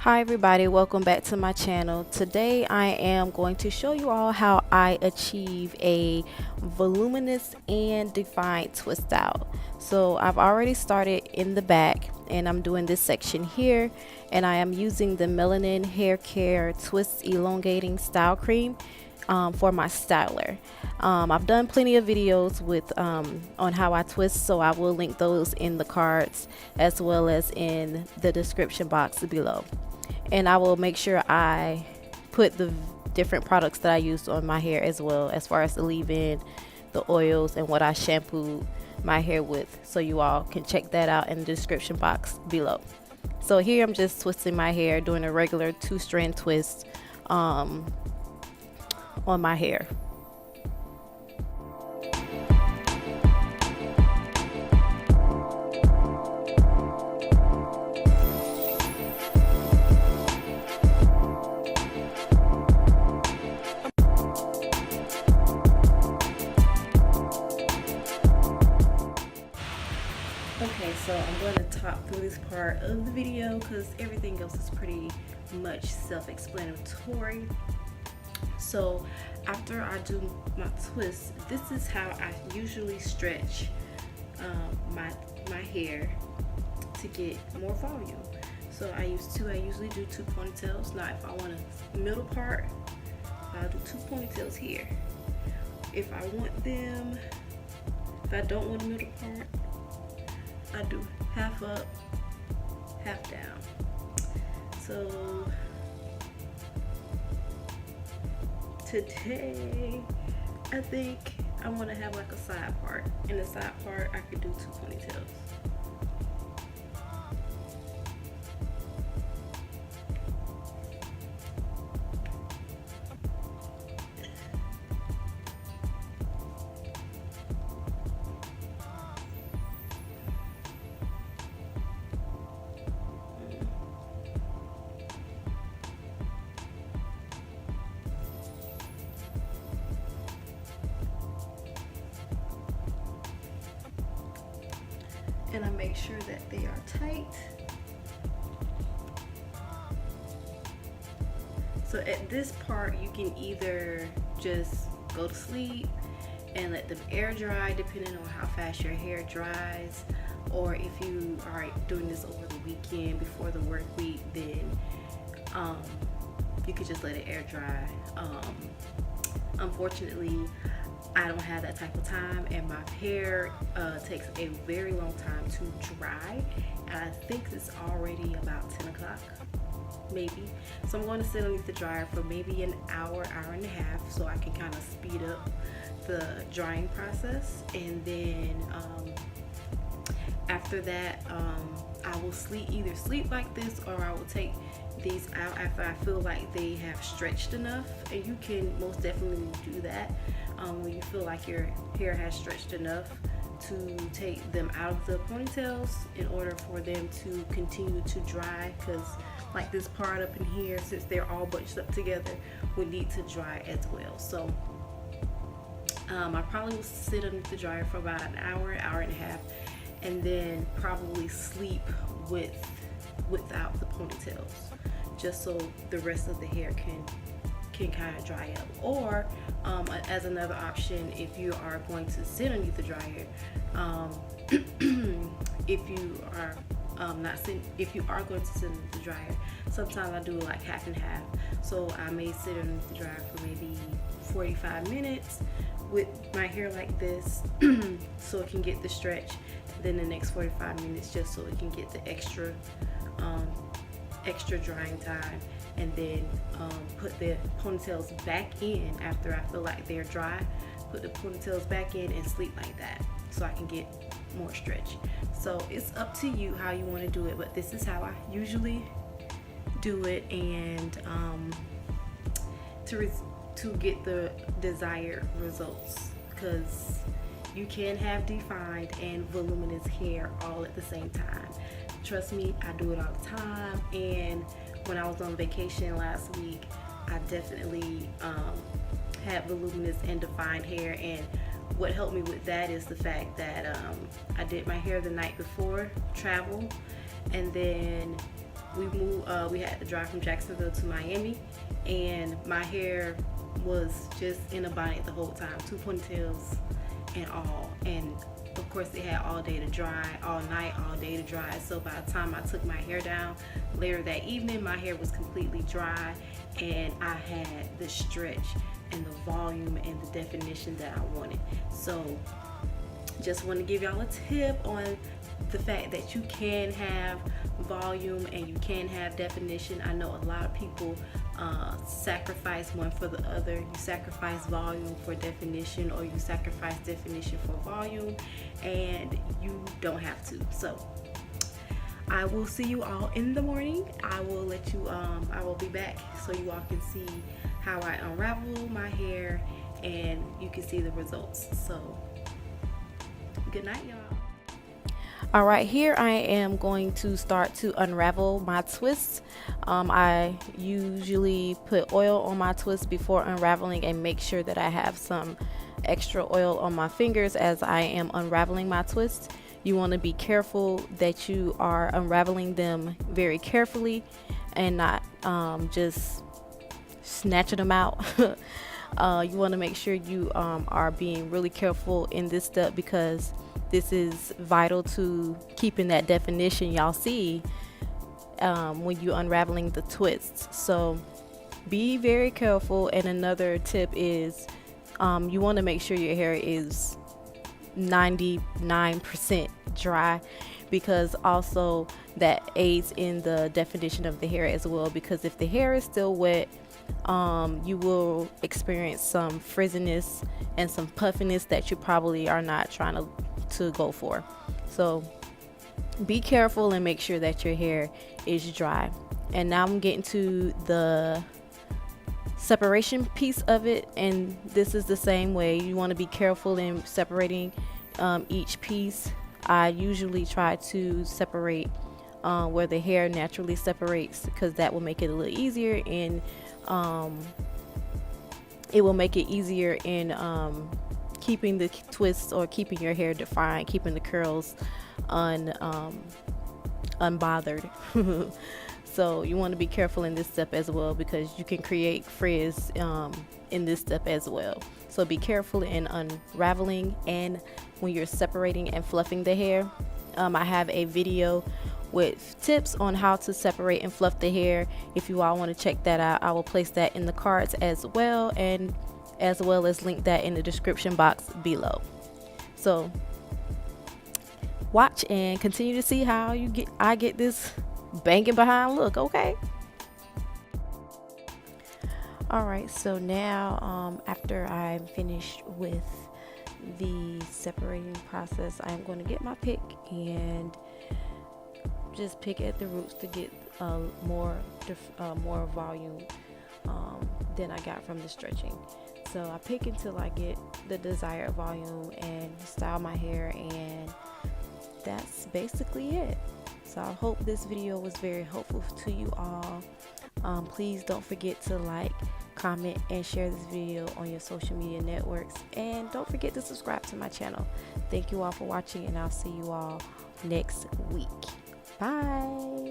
Hi everybody, welcome back to my channel. Today I am going to show you all how I achieve a voluminous and defined twist out. So I've already started in the back and I'm doing this section here, and I am using the Melanin Hair Care Twist Elongating Style Cream for my styler. I've done plenty of videos with on how I twist, so I will link those in the cards as well as in the description box below. And I will make sure I put the different products that I use on my hair as well, as far as the leave-in, the oils, and what I shampooed my hair with, so you all can check that out in the description box below. So here I'm just twisting my hair, doing a regular 2-strand twist on my hair. Okay, so I'm going to talk through this part of the video because everything else is pretty much self-explanatory. So after I do my twist, this is how I usually stretch my hair to get more volume. So I usually do 2 ponytails. Now if I want a middle part, I'll do 2 ponytails here. If I don't want a middle part, I do half up, half down. So today I think I want to have like a side part. In the side part I could do 2 ponytails. And I make sure that they are tight. So at this part you can either just go to sleep and let them air dry depending on how fast your hair dries, or if you are doing this over the weekend before the work week, then you could just let it air dry. Unfortunately, I don't have that type of time, and my hair takes a very long time to dry, and I think it's already about 10 o'clock maybe. So I'm going to sit underneath the dryer for maybe an hour, hour and a half, so I can kind of speed up the drying process. And then after that I will either sleep like this, or I will take these out after I feel like they have stretched enough. And you can most definitely do that when you feel like your hair has stretched enough to take them out of the ponytails in order for them to continue to dry, because like this part up in here, since they're all bunched up together, would need to dry as well. So I probably will sit underneath the dryer for about an hour, hour and a half, and then probably sleep without the ponytails, just so the rest of the hair can kind of dry up. Or as another option, if you are going to sit underneath the dryer, if you are if you are going to sit underneath the dryer, sometimes I do like half and half. So I may sit underneath the dryer for maybe 45 minutes with my hair like this so it can get the stretch, then the next 45 minutes just so it can get the extra drying time, and then put the ponytails back in after I feel like they're dry. Put the ponytails back in and sleep like that so I can get more stretch. So it's up to you how you want to do it, but this is how I usually do it, and to get the desired results, because you can have defined and voluminous hair all at the same time. Trust me, I do it all the time. And when I was on vacation last week, I definitely had voluminous and defined hair, and what helped me with that is the fact that I did my hair the night before travel, and then we had to drive from Jacksonville to Miami, and my hair was just in a bonnet the whole time, 2 ponytails and all. And of course it had all day to dry, all night, all day to dry. So by the time I took my hair down later that evening, my hair was completely dry, and I had the stretch and the volume and the definition that I wanted. So just want to give y'all a tip on the fact that you can have volume and you can have definition. I know a lot of people sacrifice one for the other. You sacrifice volume for definition, or you sacrifice definition for volume, and you don't have to. So I will see you all in the morning. I will let you I will be back so you all can see how I unravel my hair and you can see the results. So good night, y'all. All right, here I am going to start to unravel my twists. I usually put oil on my twists before unraveling and make sure that I have some extra oil on my fingers as I am unraveling my twists. You want to be careful that you are unraveling them very carefully and not just snatching them out. You want to make sure you are being really careful in this step, because this is vital to keeping that definition y'all see when you're unraveling the twists. So be very careful. And another tip is you want to make sure your hair is 99% dry, because also that aids in the definition of the hair as well. Because if the hair is still wet, you will experience some frizziness and some puffiness that you probably are not trying to go for. So be careful and make sure that your hair is dry. And now I'm getting to the separation piece of it, and this is the same way. You want to be careful in separating each piece. I usually try to separate where the hair naturally separates, because that will make it a little easier, and it will make it easier in keeping the twists, or keeping your hair defined, keeping the curls unbothered. So you want to be careful in this step as well, because you can create frizz in this step as well. So be careful in unraveling and when you're separating and fluffing the hair. I have a video with tips on how to separate and fluff the hair. If you all want to check that out, I will place that in the cards as well, and as well as link that in the description box below. So watch and continue to see how I get this banging behind look. Okay. All right, so now after I'm finished with the separating process, I'm going to get my pick and just pick at the roots to get more volume than I got from the stretching. So I pick until I get the desired volume and style my hair, and that's basically it. So I hope this video was very helpful to you all. Please don't forget to like, comment, and share this video on your social media networks, and don't forget to subscribe to my channel. Thank you all for watching, and I'll see you all next week. Bye.